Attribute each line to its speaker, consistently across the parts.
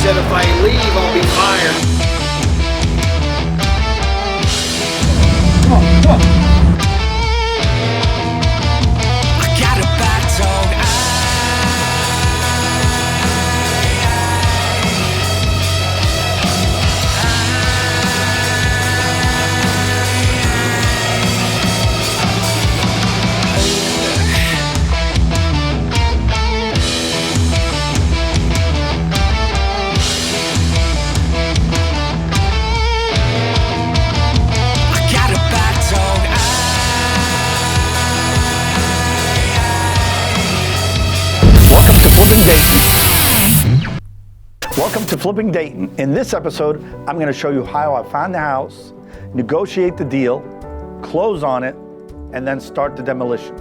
Speaker 1: said if I leave, I'll be fired.
Speaker 2: Come on, come on.
Speaker 3: I got a bad dog.
Speaker 2: Welcome to Flipping Dayton. In this episode, I'm going to show you how I find the house, negotiate the deal, close on it, and then start the demolition.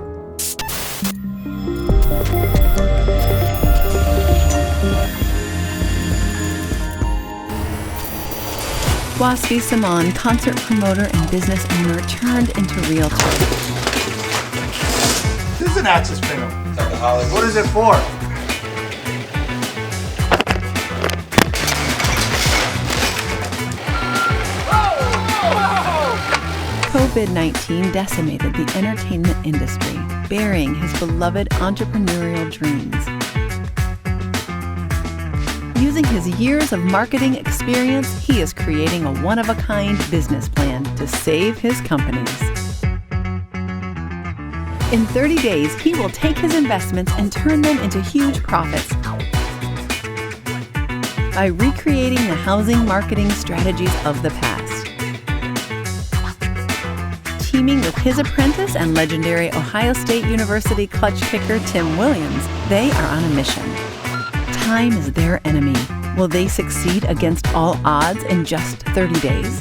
Speaker 4: Wasfi Samaan, concert promoter and business owner, turned into realtor.
Speaker 2: This is an access panel. What is it for?
Speaker 4: COVID-19 decimated the entertainment industry, burying his beloved entrepreneurial dreams. Using his years of marketing experience, he is creating a one-of-a-kind business plan to save his companies. In 30 days, he will take his investments and turn them into huge profits by recreating the housing marketing strategies of the past. Teaming with his apprentice and legendary Ohio State University clutch kicker Tim Williams, they are on a mission. Time is their enemy. Will they succeed against all odds in just 30 days?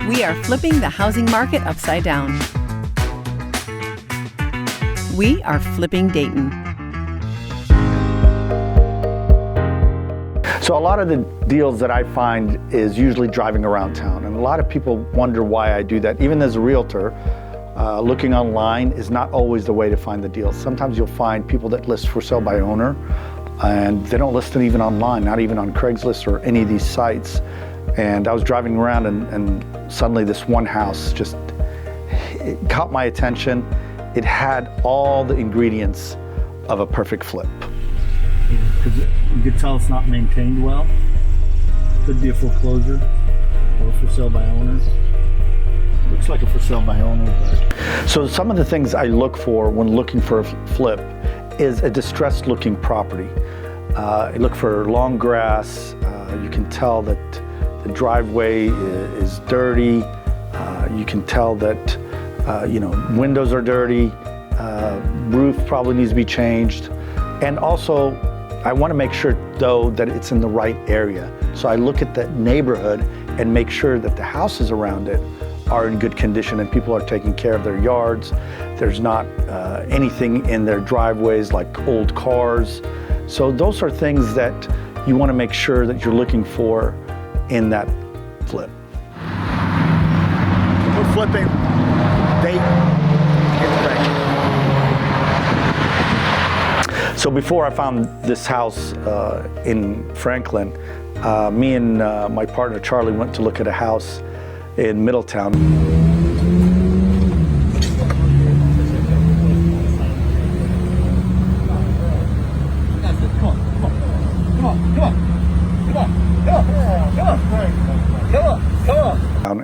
Speaker 4: We are flipping the housing market upside down. We are flipping Dayton.
Speaker 2: So a lot of the deals that I find is usually driving around town, and a lot of people wonder why I do that. Even as a realtor, looking online is not always the way to find the deals. Sometimes you'll find people that list for sale by owner, and they don't list it even online, not even on Craigslist or any of these sites. And I was driving around and suddenly this one house just it caught my attention. It had all the ingredients of a perfect flip.
Speaker 5: Because you could tell it's not maintained well. Could be a foreclosure or for sale by owner. Looks like a for sale by owner, but...
Speaker 2: So some of the things I look for when looking for a flip is a distressed looking property. I look for long grass. You can tell that the driveway is dirty. You can tell that windows are dirty. Roof probably needs to be changed. And also, I want to make sure, though, that it's in the right area. So I look at the neighborhood and make sure that the houses around it are in good condition and people are taking care of their yards. There's not anything in their driveways like old cars. So those are things that you want to make sure that you're looking for in that flip. We're flipping Dayton. So before I found this house in Franklin, me and my partner Charlie went to look at a house in Middletown.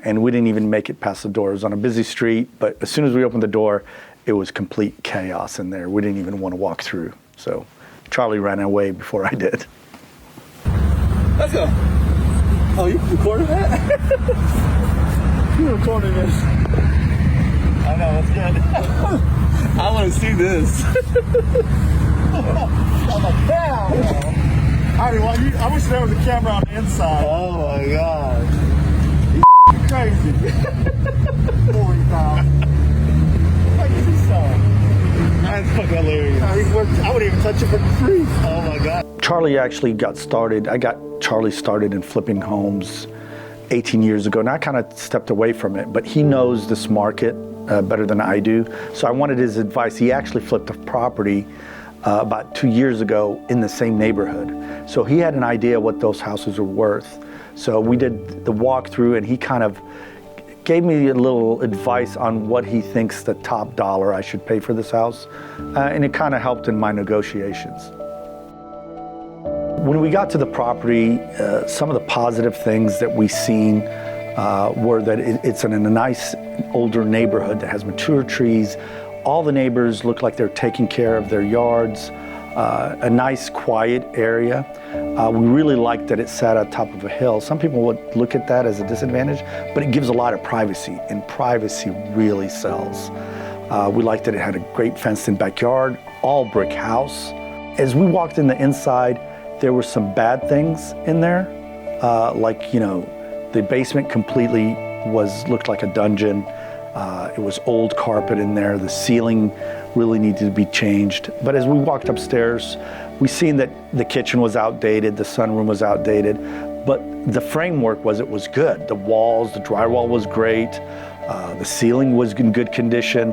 Speaker 2: And we didn't even make it past the door. It was on a busy street, but as soon as we opened the door, it was complete chaos in there. We didn't even want to walk through. So Charlie ran away before I did.
Speaker 5: Let's go. Oh, you recording that? You recording this? I know, that's good. I want to see this. I'm like, damn. I wish there was a camera on the inside. Oh my God. You crazy. 40 pounds. Like this is so. That's fucking hilarious. I wouldn't even touch it for free. Oh my God.
Speaker 2: Charlie actually got started. I got Charlie started in flipping homes 18 years ago, and I kind of stepped away from it, but he knows this market better than I do. So I wanted his advice. He actually flipped a property about 2 years ago in the same neighborhood. So he had an idea what those houses are worth. So we did the walkthrough, and he kind of gave me a little advice on what he thinks the top dollar I should pay for this house, and it kind of helped in my negotiations. When we got to the property, some of the positive things that we seen were that it's in a nice older neighborhood that has mature trees. All the neighbors look like they're taking care of their yards. A nice quiet area. We really liked that it sat on top of a hill. Some people would look at that as a disadvantage, but it gives a lot of privacy, and privacy really sells. We liked that it had a great fenced-in backyard, all brick house. As we walked in the inside, there were some bad things in there, like, you know, the basement completely looked like a dungeon. It was old carpet in there. The ceiling really needed to be changed. But as we walked upstairs, we seen that the kitchen was outdated, the sunroom was outdated, but the framework was good. The walls, the drywall was great. The ceiling was in good condition.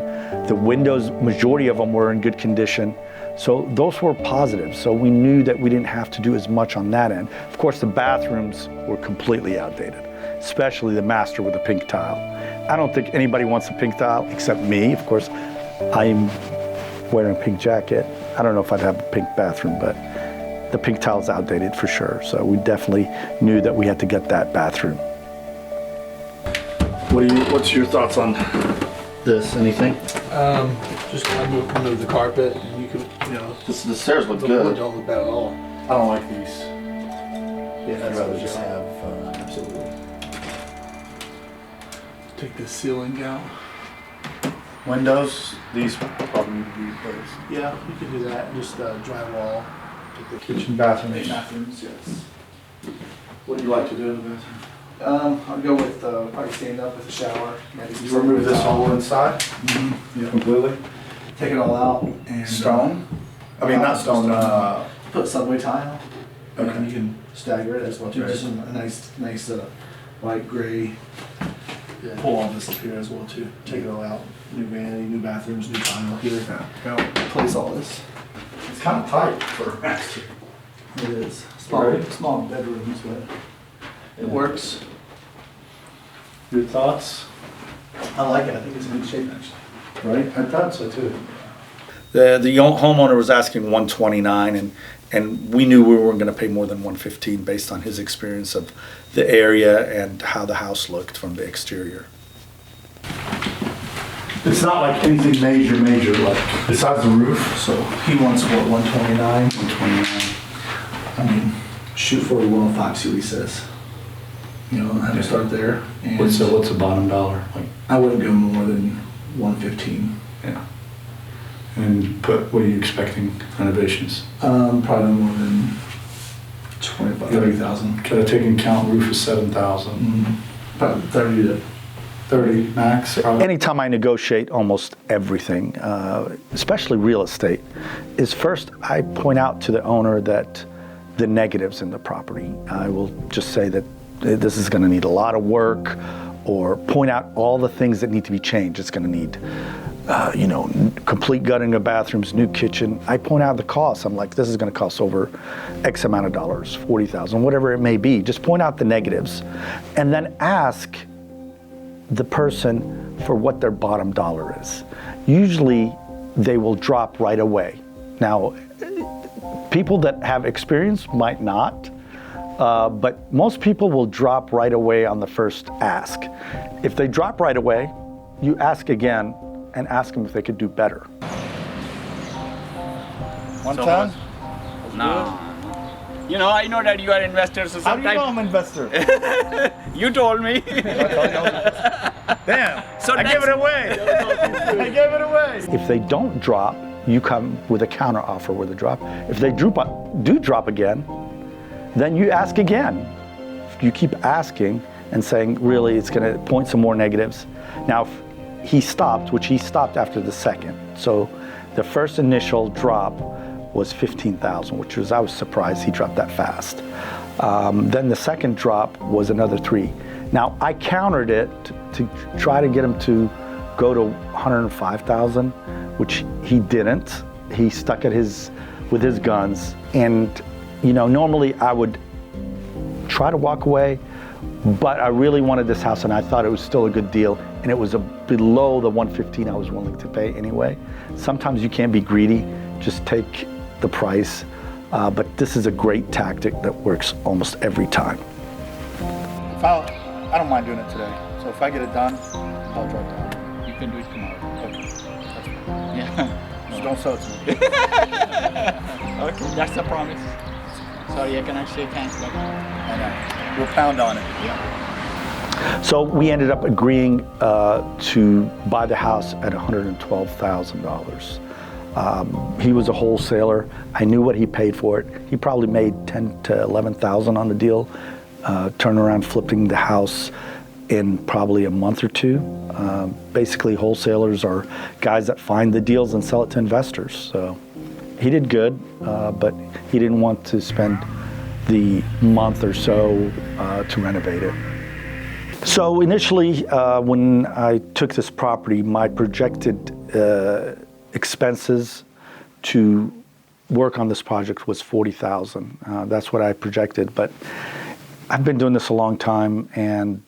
Speaker 2: The windows, majority of them were in good condition. So those were positives. So we knew that we didn't have to do as much on that end. Of course, the bathrooms were completely outdated, especially the master with the pink tile. I don't think anybody wants a pink tile except me. Of course, I'm wearing a pink jacket. I don't know if I'd have a pink bathroom, but the pink tile is outdated for sure. So we definitely knew that we had to get that bathroom. What's your thoughts on this? Anything?
Speaker 1: Just remove the carpet, and you can, you know,
Speaker 2: The stairs look
Speaker 1: the
Speaker 2: good.
Speaker 1: wood don't look bad at all.
Speaker 2: I don't like these.
Speaker 1: Yeah,
Speaker 2: I'd rather just have.
Speaker 1: absolutely. Take the ceiling out.
Speaker 2: Windows, these probably need to be replaced.
Speaker 1: Yeah, you can do that. Just drywall. Take the
Speaker 2: Kitchen, bathrooms.
Speaker 1: bathrooms, yes.
Speaker 2: What do you like to do in the bathroom?
Speaker 1: I'll go with probably stand up with a shower. Maybe some
Speaker 2: You remove this
Speaker 1: towel.
Speaker 2: whole inside
Speaker 1: Yeah.
Speaker 2: completely?
Speaker 1: Take it all out and
Speaker 2: Stone? I mean, not stone,
Speaker 1: put subway tile.
Speaker 2: Okay.
Speaker 1: And you can stagger it as well too.
Speaker 2: Right.
Speaker 1: Just a nice light gray. Pull all this up here as well too. Take it all out. New vanity, new bathrooms, new tile here. Replace all this.
Speaker 2: it's kind of tight for a master.
Speaker 1: It is small,
Speaker 2: Right.
Speaker 1: small bedrooms, but it works.
Speaker 2: Your thoughts?
Speaker 1: I like it. I think it's in good shape actually.
Speaker 2: Right, I thought so too. The homeowner was asking 129, and we knew we weren't going to pay more than 115 based on his experience of the area and how the house looked from the exterior. It's not like anything major, like besides the roof.
Speaker 1: So he wants what 129.
Speaker 2: 129.
Speaker 1: I mean, shoot for 105. See what he says. You know, have to start there. And
Speaker 2: What's the bottom dollar? Like,
Speaker 1: I wouldn't go more than 115.
Speaker 2: yeah. And what are you expecting renovations?
Speaker 1: Probably no more than 30,000.
Speaker 2: Gotta take into account roof is 7,000.
Speaker 1: Probably 30 to
Speaker 2: 30 max. Anytime I negotiate almost everything, especially real estate, is first I point out to the owner that the negatives in the property. I will just say that this is going to need a lot of work, or point out all the things that need to be changed. It's going to need, complete gutting of bathrooms, new kitchen. I point out the costs. I'm like, this is going to cost over X amount of dollars, 40,000, whatever it may be. Just point out the negatives, and then ask the person for what their bottom dollar is. Usually they will drop right away. Now, people that have experience might not, but most people will drop right away on the first ask. If they drop right away, you ask again and ask them if they could do better. 110?
Speaker 6: No. You know, I know that you are investors, so
Speaker 2: How do you know I'm
Speaker 6: sometimes
Speaker 2: an investor?
Speaker 6: you told me.
Speaker 2: Damn,
Speaker 6: So
Speaker 2: I give
Speaker 6: that's-
Speaker 2: it away. I gave it away. If they don't drop, you come with a counter offer with a drop. If they do drop again, then you ask again. You keep asking and saying, really, it's gonna point some more negatives. Now, if he stopped, which he stopped after the second. So the first initial drop was 15,000, which was, I was surprised he dropped that fast. Then the second drop was another 3. Now, I countered it to try to get him to go to 105,000, which he didn't. he stuck at with his guns. And, you know, normally I would try to walk away, but I really wanted this house and I thought it was still a good deal, and it was below the $115 I was willing to pay anyway. Sometimes you can't be greedy, just take the price, but this is a great tactic that works almost every time.
Speaker 5: I don't mind doing it today. So if I get it done, I'll drive down.
Speaker 6: You can do it tomorrow.
Speaker 5: Okay. That's fine.
Speaker 6: Yeah.
Speaker 5: Just don't sell it to me.
Speaker 6: Okay, that's a promise. Sorry, I cannot shake hands like that.
Speaker 5: I know. We'll pound on it.
Speaker 6: Yeah.
Speaker 2: So we ended up agreeing to buy the house at $112,000. He was a wholesaler. I knew what he paid for it. He probably made $10,000 to $11,000 on the deal, turn around flipping the house in probably a month or two. Basically, wholesalers are guys that find the deals and sell it to investors. So he did good, but he didn't want to spend the month or so to renovate it. So initially, when I took this property, my projected expenses to work on this project was $40,000. That's what I projected, but I've been doing this a long time, and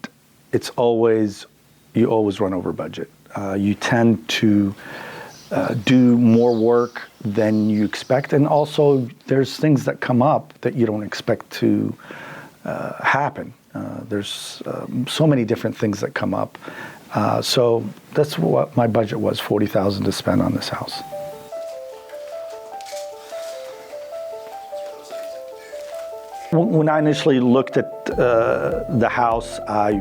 Speaker 2: you always run over budget. You tend to do more work than you expect, and also there's things that come up that you don't expect to happen. There's so many different things that come up. So that's what my budget was, $40,000 to spend on this house. When I initially looked at the house, I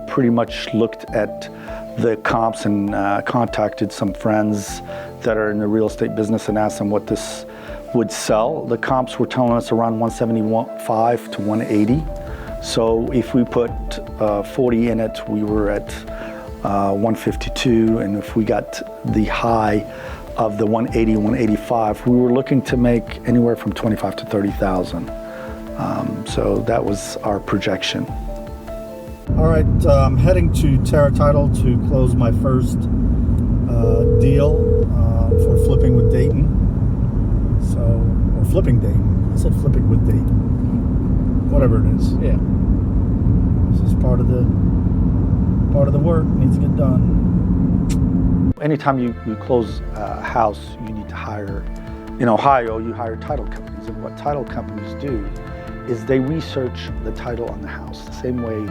Speaker 2: pretty much looked at the comps and contacted some friends that are in the real estate business and asked them what this would sell. The comps were telling us around 175 to 180. So if we put 40 in it, we were at 152, and if we got the high of the 180, 185, we were looking to make anywhere from 25 to 30,000. So that was our projection.
Speaker 5: All right, I'm heading to Terra Title to close my first deal for flipping with Dayton. Or flipping Dayton. I said flipping with Dayton. Whatever it is.
Speaker 6: Yeah.
Speaker 5: This is part of the work. Needs to get done.
Speaker 2: Anytime you close a house, you need to hire. In Ohio, you hire title companies, and what title companies do is they research the title on the house. The same way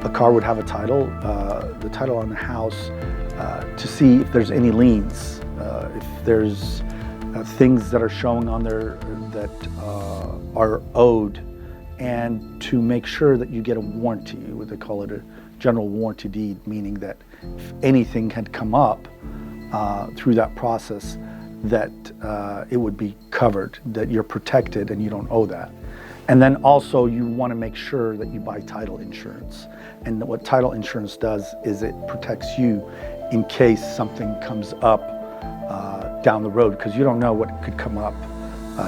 Speaker 2: a car would have a title, the title on the house, to see if there's any liens, if there's things that are showing on there that are owed, and to make sure that you get a warranty. What they call it a general warranty deed, meaning that if anything had come up through that process, that it would be covered, that you're protected and you don't owe that. And then also you want to make sure that you buy title insurance. And what title insurance does is it protects you in case something comes up down the road, because you don't know what could come up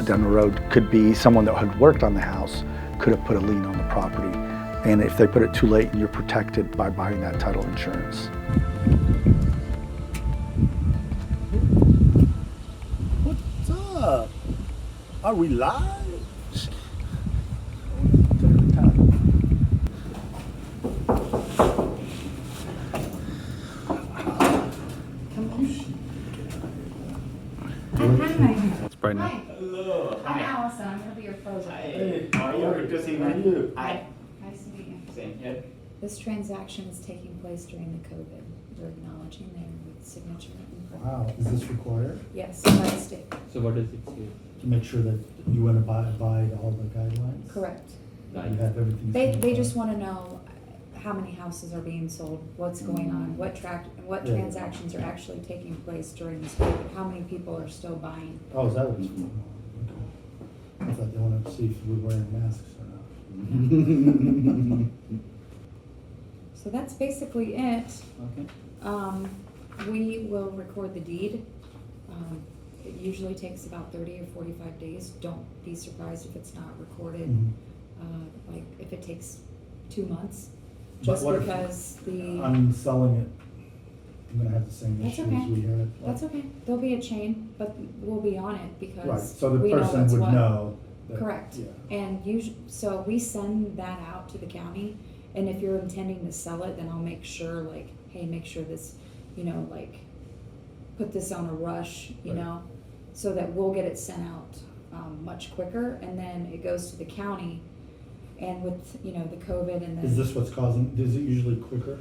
Speaker 2: down the road. Could be someone that had worked on the house could have put a lien on the property. And if they put it too late, you're protected by buying that title insurance.
Speaker 5: What's up? Are we live?
Speaker 7: It's bright now.
Speaker 8: Hello. I'm Allison. I'm going to be your closer.
Speaker 5: Hey, how are you? Good to see you.
Speaker 8: Hi. Nice to meet you.
Speaker 6: Same here.
Speaker 8: This transaction is taking place during the COVID. We're acknowledging there with signature.
Speaker 5: Wow, is this required?
Speaker 8: Yes, by the state.
Speaker 7: So what does it say?
Speaker 5: To make sure that you want to abide all the guidelines?
Speaker 8: Correct.
Speaker 5: You have everything.
Speaker 8: They just want to know how many houses are being sold, what's going on, what
Speaker 5: Yeah.
Speaker 8: transactions are actually taking place during this COVID, how many people are still buying.
Speaker 5: Oh, is that what it's for? Okay. I thought they wanted to see if we're wearing masks or not.
Speaker 8: So that's basically it.
Speaker 6: Okay.
Speaker 8: We will record the deed. It usually takes about 30 or 45 days. Don't be surprised if it's not recorded.
Speaker 5: Mhm.
Speaker 8: Like if it takes 2 months,
Speaker 5: But
Speaker 8: just
Speaker 5: what if
Speaker 8: because
Speaker 5: I'm selling it I'm gonna have the same
Speaker 8: That's
Speaker 5: issues
Speaker 8: okay.
Speaker 5: we had.
Speaker 8: That's okay. There'll be a chain, but we'll be on it because
Speaker 5: Right, so the
Speaker 8: we know
Speaker 5: person
Speaker 8: what's
Speaker 5: would
Speaker 8: what.
Speaker 5: know. that-
Speaker 8: Correct.
Speaker 5: Yeah.
Speaker 8: And so we send that out to the county, and if you're intending to sell it, then I'll make sure, like, hey, make sure this, like, put this on a rush, you
Speaker 5: Right.
Speaker 8: know, so that we'll get it sent out much quicker, and then it goes to the county. And with, the COVID and then.
Speaker 5: Is this what's causing, is it usually quicker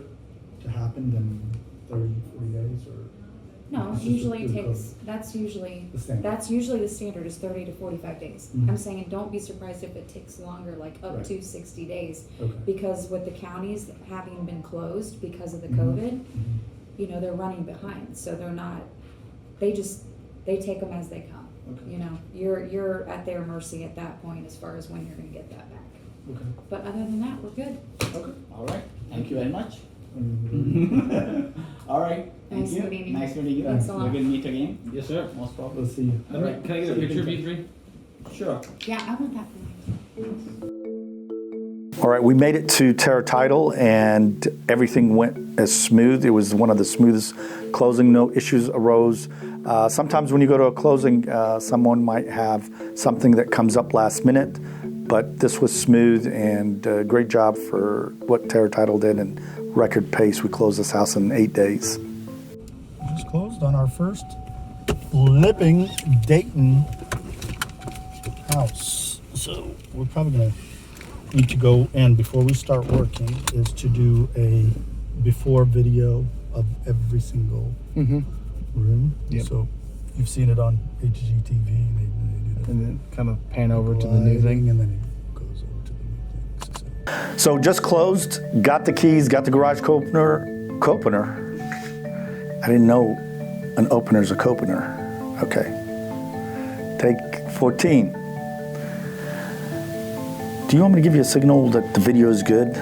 Speaker 5: to happen than 30, 40 days or?
Speaker 8: No,
Speaker 5: It's just
Speaker 8: usually it
Speaker 5: the
Speaker 8: takes,
Speaker 5: COVID.
Speaker 8: that's usually
Speaker 5: The standard.
Speaker 8: the standard is 30 to 45 days.
Speaker 5: Mhm.
Speaker 8: I'm saying don't be surprised if it takes longer, like up
Speaker 5: Right.
Speaker 8: to 60 days.
Speaker 5: Okay.
Speaker 8: Because with the counties having been closed because of the
Speaker 5: Mhm.
Speaker 8: COVID,
Speaker 5: Mhm.
Speaker 8: they're running behind. So they're not, they take them as they come.
Speaker 5: Okay.
Speaker 8: You're at their mercy at that point as far as when you're gonna get that back.
Speaker 5: Okay.
Speaker 8: But other than that, we're good.
Speaker 5: Okay.
Speaker 6: All right, thank you very much.
Speaker 5: Mm-hmm.
Speaker 6: All right, thank
Speaker 8: Nice
Speaker 6: you.
Speaker 8: meeting you.
Speaker 6: Nice meeting you.
Speaker 8: Thanks a lot.
Speaker 6: We're gonna meet again. Yes, sir, most probably.
Speaker 5: Let's see you.
Speaker 6: All right.
Speaker 7: Can I get a picture of you three?
Speaker 6: Sure.
Speaker 8: Yeah, I want that for mine.
Speaker 2: All right, we made it to Terra Title and everything went as smooth. It was one of the smoothest closing. No issues arose. Sometimes when you go to a closing, someone might have something that comes up last minute, but this was smooth and great job for what Terra Title did and record pace. We closed this house in 8 days.
Speaker 5: Just closed on our first flipping Dayton house. So we're probably gonna need to go in before we start working is to do a before video of every single room.
Speaker 7: Yep.
Speaker 5: So you've seen it on HGTV. They do that.
Speaker 7: And then kind of pan over to the new thing.
Speaker 5: and then it goes over to the new thing.
Speaker 2: So just closed, got the keys, got the garage opener. I didn't know an opener's a copener. Okay. Take 14. Do you want me to give you a signal that the video is good?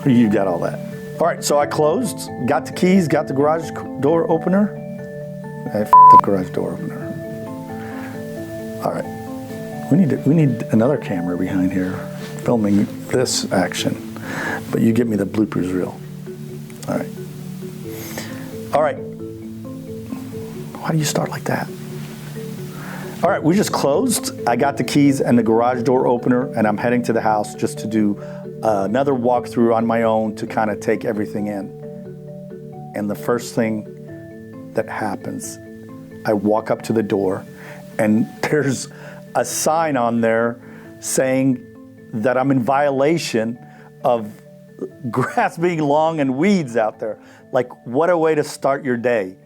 Speaker 2: Or you got all that? All right, so I closed, got the keys, got the garage door opener. I f***ed the garage door opener. All right, we need another camera behind here filming this action. But you give me the bloopers reel. All right. All right. Why do you start like that? All right, we just closed. I got the keys and the garage door opener, and I'm heading to the house just to do another walkthrough on my own to kind of take everything in. And the first thing that happens, I walk up to the door, and there's a sign on there saying that I'm in violation of grass being long and weeds out there. Like, what a way to start your day.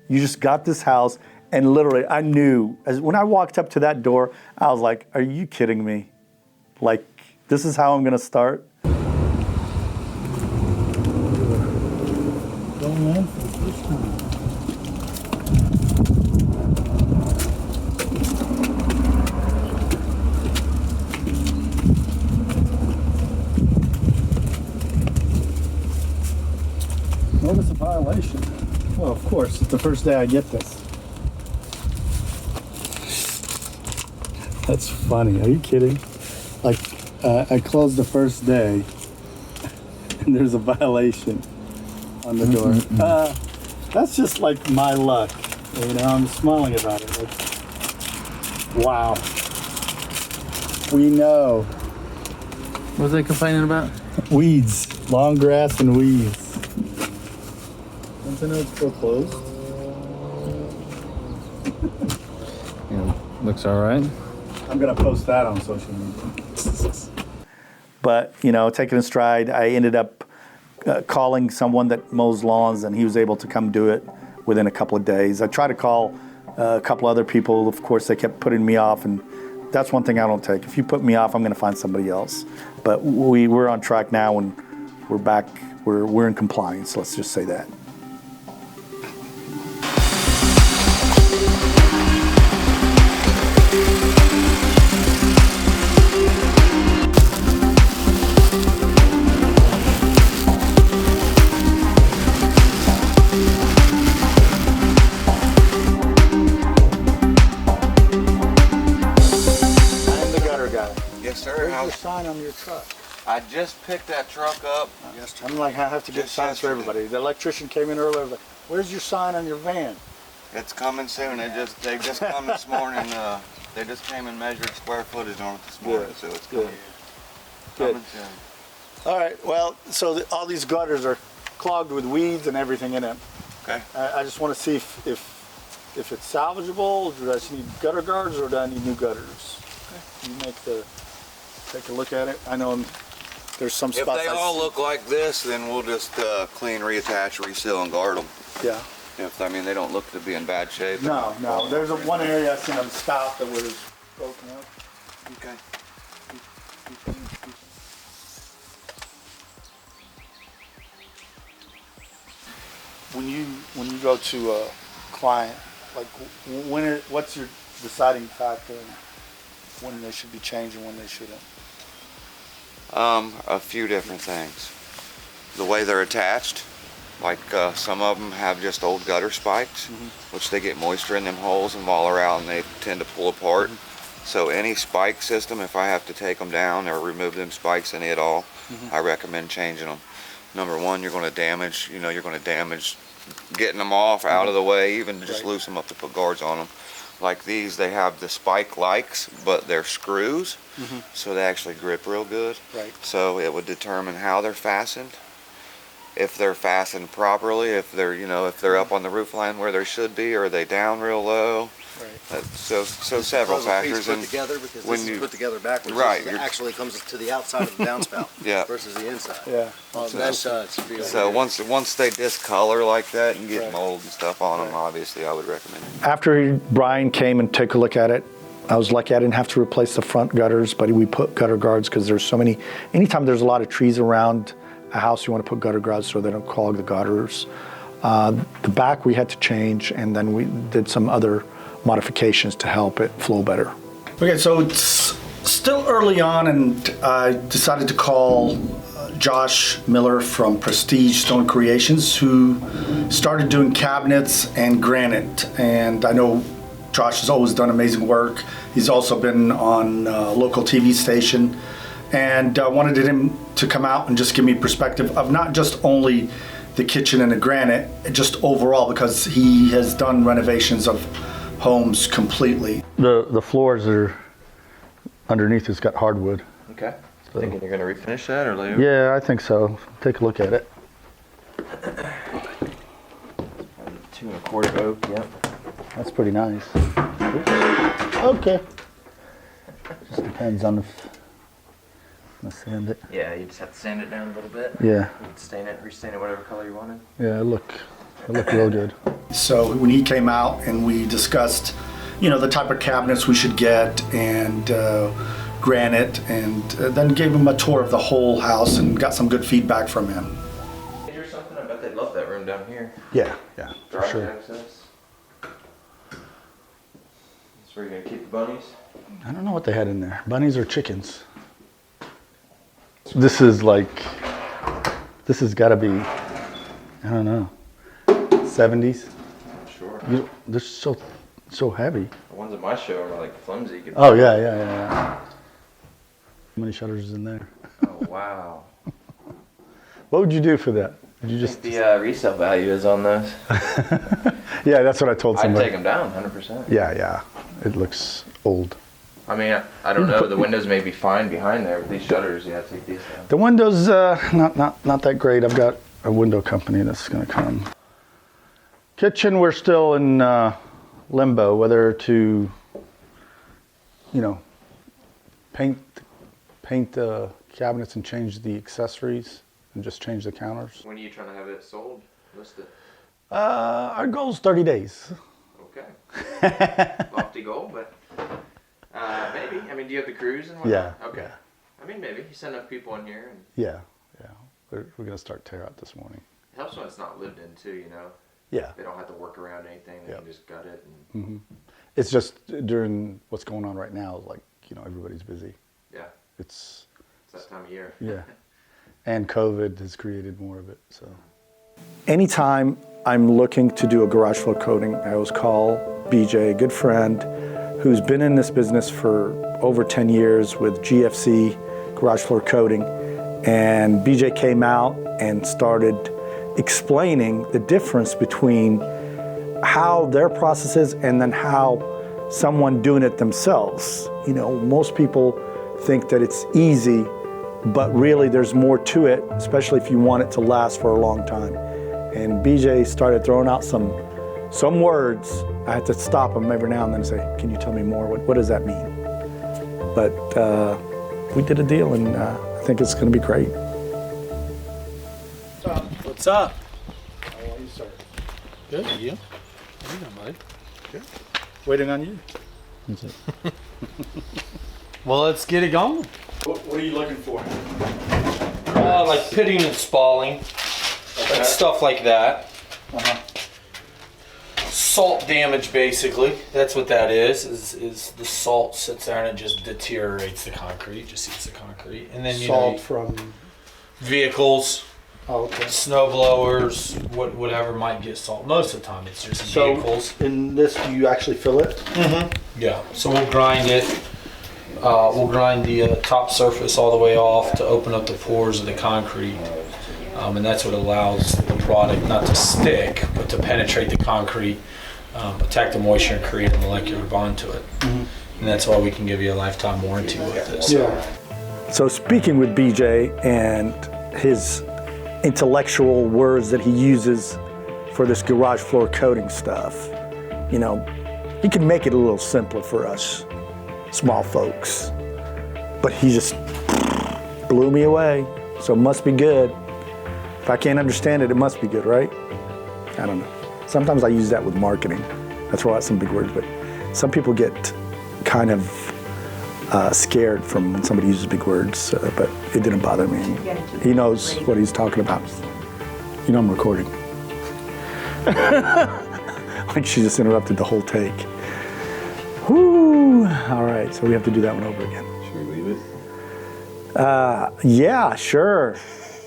Speaker 2: You just got this house, and literally, I knew, when I walked up to that door, I was like, are you kidding me? Like, this is how I'm gonna start?
Speaker 5: Going in for the first time. Notice a violation. Well, of course, it's the first day I get this. That's funny. Are you kidding? Like, I closed the first day, and there's a violation on the door. That's just like my luck. I'm smiling about it. Like, wow. We know.
Speaker 7: What was they complaining about?
Speaker 5: Weeds. Long grass and weeds. Don't you know it's still closed?
Speaker 7: Yeah, looks all right.
Speaker 5: I'm going to post that on social media.
Speaker 2: But, taking a stride, I ended up calling someone that mows lawns, and he was able to come do it within a couple of days. I tried to call a couple other people. Of course, they kept putting me off, and that's one thing I don't take. If you put me off, I'm going to find somebody else. But we're on track now, and we're back. We're in compliance. Let's just say that.
Speaker 9: Yes, sir.
Speaker 5: Where's the sign on your truck?
Speaker 9: I just picked that truck up.
Speaker 5: I'm like, I have to get signs for everybody. The electrician came in earlier, like, Where's your sign on your van?
Speaker 9: It's coming soon. They just come this morning. They just came and measured square footage on it this morning, so it's coming. Coming soon.
Speaker 5: All right, well, so all these gutters are clogged with weeds and everything in it.
Speaker 9: Okay.
Speaker 5: I just want to see if it's salvageable. Do I just need gutter guards or do I need new gutters? Okay. You take a look at it. I know there's some spots.
Speaker 9: If they all look like this, then we'll just clean, reattach, reseal, and guard them.
Speaker 5: Yeah.
Speaker 9: If, I mean, they don't look to be in bad shape.
Speaker 5: No. There's one area I seen on the spout that was broken up.
Speaker 9: Okay.
Speaker 5: When you go to a client, like what's your deciding factor in when they should be changed and when they shouldn't?
Speaker 9: A few different things. The way they're attached, like some of them have just old gutter spikes, which they get moisture in them holes and while they're out and they tend to pull apart. So any spike system, if I have to take them down or remove them spikes any at all, I recommend changing them. Number one, you're going to damage, getting them off out of the way, even just loose them up to put guards on them. Like these, they have the spike likes, but they're screws, so they actually grip real good.
Speaker 5: Right.
Speaker 9: So it would determine how they're fastened, if they're fastened properly, if they're, if they're up on the roof line where they should be, or are they down real low.
Speaker 5: Right.
Speaker 9: So several factors.
Speaker 10: Put together because
Speaker 9: when
Speaker 10: this is put together backwards.
Speaker 9: Right.
Speaker 10: It actually comes to the outside of the downspout versus the inside.
Speaker 5: Yeah.
Speaker 10: On that side.
Speaker 9: So once they discolor like that and get mold and stuff on them, obviously I would recommend it.
Speaker 2: After Brian came and took a look at it, I was lucky I didn't have to replace the front gutters, but we put gutter guards because there's so many. Anytime there's a lot of trees around a house, you want to put gutter guards so they don't clog the gutters. The back we had to change, and then we did some other modifications to help it flow better.
Speaker 5: Okay, so it's still early on, and I decided to call Josh Miller from Prestige Stone Creations, who started doing cabinets and granite. And I know Josh has always done amazing work. He's also been on a local TV station, and I wanted him to come out and just give me perspective of not just only the kitchen and the granite, just overall, because he has done renovations of homes completely.
Speaker 2: The floors are underneath. It's got hardwood.
Speaker 9: Okay. So. Thinking you're going to refinish that or later?
Speaker 2: Yeah, I think so. Take a look at it.
Speaker 9: 2 1/4 oak. Yep.
Speaker 2: That's pretty nice. Okay. Just depends on if I sand it.
Speaker 11: Yeah, you just have to sand it down a little bit.
Speaker 2: Yeah.
Speaker 11: You can stain it, restain it whatever color you wanted.
Speaker 2: Yeah, it looked real good.
Speaker 5: So when he came out and we discussed, the type of cabinets we should get and granite, and then gave him a tour of the whole house and got some good feedback from him.
Speaker 11: Or something? I bet they'd love that room down here.
Speaker 2: Yeah, for
Speaker 11: Driveway
Speaker 2: sure.
Speaker 11: access. That's where you're gonna keep the bunnies?
Speaker 2: I don't know what they had in there. Bunnies or chickens? This has got to be, I don't know, 70s.
Speaker 11: Sure.
Speaker 2: They're so heavy.
Speaker 11: The ones in my show are like flimsy.
Speaker 2: Oh yeah. How many shutters is in there?
Speaker 11: Oh wow.
Speaker 2: What would you do for that? Would you just
Speaker 11: the resale value is on those?
Speaker 2: Yeah, that's what I told somebody.
Speaker 11: I'd take them down 100%.
Speaker 2: Yeah. It looks old.
Speaker 11: I mean, I don't know. The windows may be fine behind there, but these shutters, you have to take these down.
Speaker 2: The windows, not that great. I've got a window company that's going to come. Kitchen, we're still in limbo whether to, paint the cabinets and change the accessories and just change the counters.
Speaker 11: When are you trying to have it sold, listed?
Speaker 2: Our goal is 30 days.
Speaker 11: Okay. Lofty goal, but maybe. I mean, do you have the crews and whatnot?
Speaker 2: Yeah.
Speaker 11: Okay. I mean, maybe. You send enough people in here. And
Speaker 2: Yeah. We're going to start tear out this morning.
Speaker 11: it helps when it's not lived in, too,
Speaker 2: Yeah.
Speaker 11: They don't have to work around anything. They can just gut it. And
Speaker 2: It's just during what's going on right now, everybody's busy.
Speaker 11: Yeah.
Speaker 2: It's
Speaker 11: that time of year.
Speaker 2: Yeah. And COVID has created more of it, so. Anytime I'm looking to do a garage floor coating, I always call BJ, a good friend, who's been in this business for over 10 years with GFC garage floor coating. And BJ came out and started explaining the difference between how their process is and then how someone doing it themselves. You know, most people think that it's easy, but really there's more to it, especially if you want it to last for a long time. And BJ started throwing out some words. I had to stop him every now and then and say, can you tell me more? What does that mean? But we did a deal, and I think it's going to be great.
Speaker 7: What's up?
Speaker 2: How are you, sir?
Speaker 7: Good. You? How you doing, buddy?
Speaker 2: Good. Waiting on you.
Speaker 7: That's it. Well, let's get it going.
Speaker 2: What are you looking for?
Speaker 12: Like pitting and spalling, like stuff like that. Salt damage, basically. That's what that is the salt sits there and it just deteriorates the concrete, just eats the concrete. And then
Speaker 2: Salt from
Speaker 12: vehicles,
Speaker 2: okay.
Speaker 12: snow blowers, whatever might get salt. Most of the time it's just vehicles.
Speaker 2: In this, do you actually fill it?
Speaker 12: Yeah, so we'll grind it. We'll grind the top surface all the way off to open up the pores of the concrete. And that's what allows the product not to stick, but to penetrate the concrete, attack the moisture, and create a molecular bond to it. And that's why we can give you a lifetime warranty with this.
Speaker 2: Yeah. So speaking with BJ and his intellectual words that he uses for this garage floor coating stuff, you know, he can make it a little simpler for us small folks. But he just blew me away, so it must be good. If I can't understand it, it must be good, right? I don't know. Sometimes I use that with marketing. That's why some big words, but some people get kind of scared from when somebody uses big words, but it didn't bother me. He knows what he's talking about. You know I'm recording. Like she just interrupted the whole take. Whoo! All right, so we have to do that one over again.
Speaker 11: Should we leave it?
Speaker 2: Yeah, sure.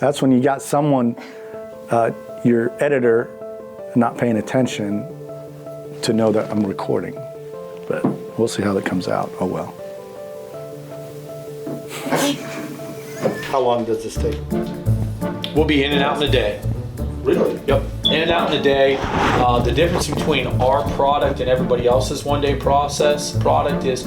Speaker 2: That's when you got someone, your editor, not paying attention to know that I'm recording. But we'll see how that comes out. Oh well. How long does this take?
Speaker 12: We'll be in and out in a day.
Speaker 2: Really?
Speaker 12: Yep, in and out in a day. The difference between our product and everybody else's one-day product is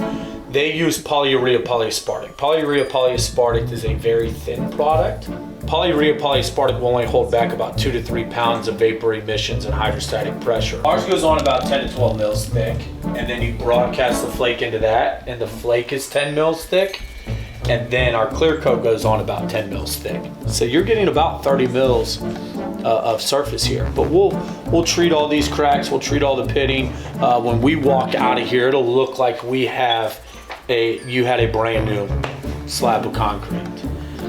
Speaker 12: they use polyurea polyaspartic. Polyurea polyaspartic is a very thin product. Polyurea polyaspartic will only hold back about 2 to 3 pounds of vapor emissions and hydrostatic pressure. Ours goes on about 10 to 12 mils thick, and then you broadcast the flake into that, and the flake is 10 mils thick. And then our clear coat goes on about 10 mils thick. So you're getting about 30 mils of surface here. But we'll treat all these cracks, we'll treat all the pitting. When we walk out of here, it'll look like you had a brand new slab of concrete.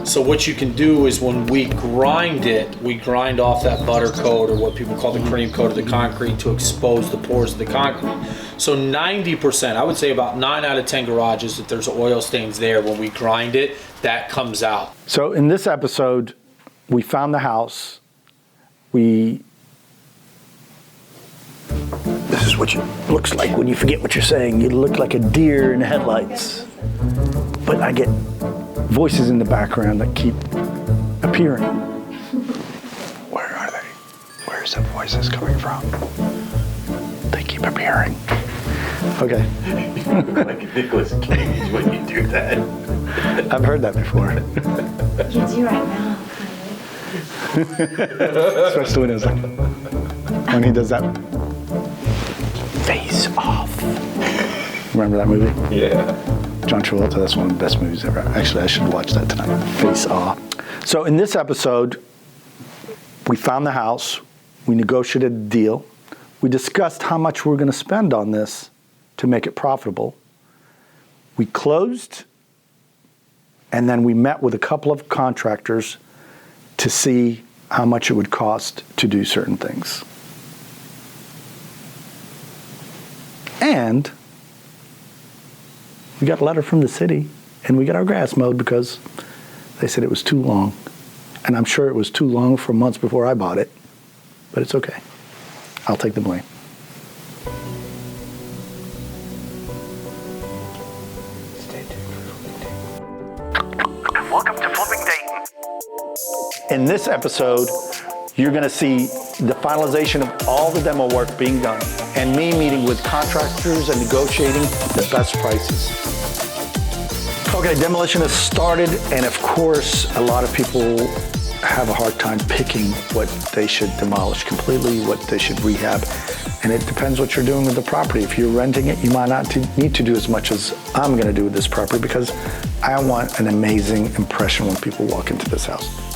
Speaker 12: So what you can do is when we grind it, we grind off that butter coat, or what people call the cream coat of the concrete, to expose the pores of the concrete. So 90%, I would say about 9 out of 10 garages, if there's oil stains there, when we grind it, that comes out.
Speaker 2: So in this episode, we found the house. This is what it looks like when you forget what you're saying. You look like a deer in the headlights. But I get voices in the background that keep appearing. Where are they? Where's the voices coming from? They keep appearing. Okay.
Speaker 11: Like Nicolas Cage when you do that.
Speaker 2: I've heard that before.
Speaker 8: You do right now.
Speaker 2: Especially when it was like, when he does that face off. Remember that movie?
Speaker 11: Yeah.
Speaker 2: John Travolta, that's one of the best movies ever. Actually, I should watch that tonight. Face off. So in this episode, we found the house. We negotiated a deal. We discussed how much we were going to spend on this to make it profitable. We closed, and then we met with a couple of contractors to see how much it would cost to do certain things. And we got a letter from the city, and we got our grass mowed because they said it was too long. And I'm sure it was too long for months before I bought it, but it's okay. I'll take the blame.
Speaker 13: Welcome to Flipping Dayton.
Speaker 2: In this episode, you're gonna see the finalization of all the demo work being done and me meeting with contractors and negotiating the best prices. Okay, demolition has started, and of course, a lot of people have a hard time picking what they should demolish completely, what they should rehab. And it depends what you're doing with the property. If you're renting it, you might not need to do as much as I'm gonna do with this property because I want an amazing impression when people walk into this house.